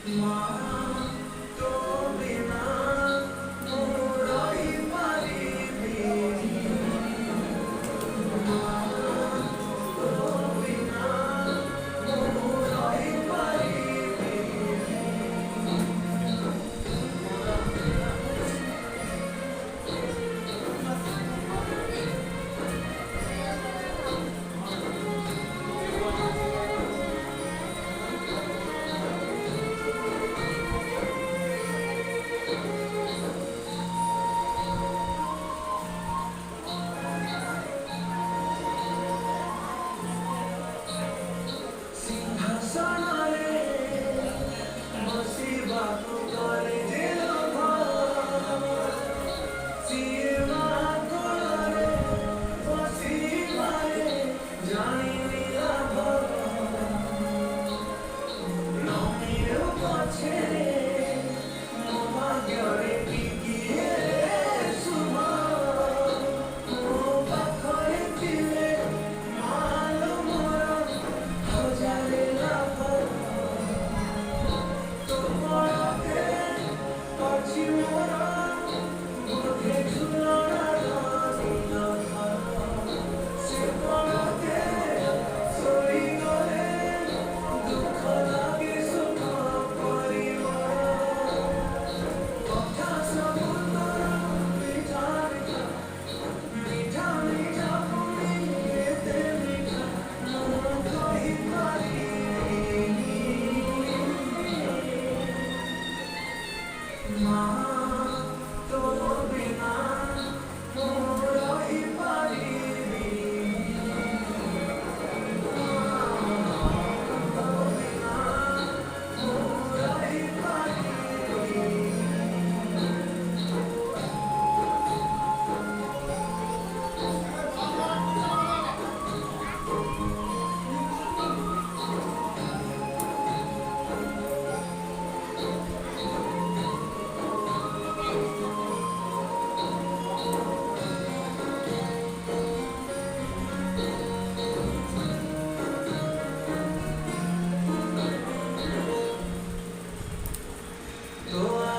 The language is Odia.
माँ तो बिना रही पारिबी माँ तो बिना रही पारिबी सिंहासनारे बसिबाकु गरिदिनु भयो सिए माकोरे बसिबारे जानिनि लाभ नमिरो पछे ମୋ ଭାଗ୍ୟରେ ଟିକିଏ ଶୁଭ ମୋ ପାଖରେ ଥିଲେ ମାଲୋ ମୋର ହଜାରେ ଲାଭ ତୋ ମନରେ ଅଛି ମୋର ବୋଧେ ଝୁଲଣାର ଦିନ ଘର ସେ ପଳକେ ଶୋଇଗଲେ ଦୁଃଖ ଲାଗେ ସୁଖ ପରିବାର କଥା ସବୁ ତୋର ମିଠା ମିଠା ମିଠା ମିଠା ପୁଣି ଏତେ ମିଠା ମୁଁ କହିପାରିବିନି ମାଁ ତୋ ବିନା ମୁଁ ରହିପାରିବିନି ତୋ ବିନା ମୁଁ ରହିପାରିବିନି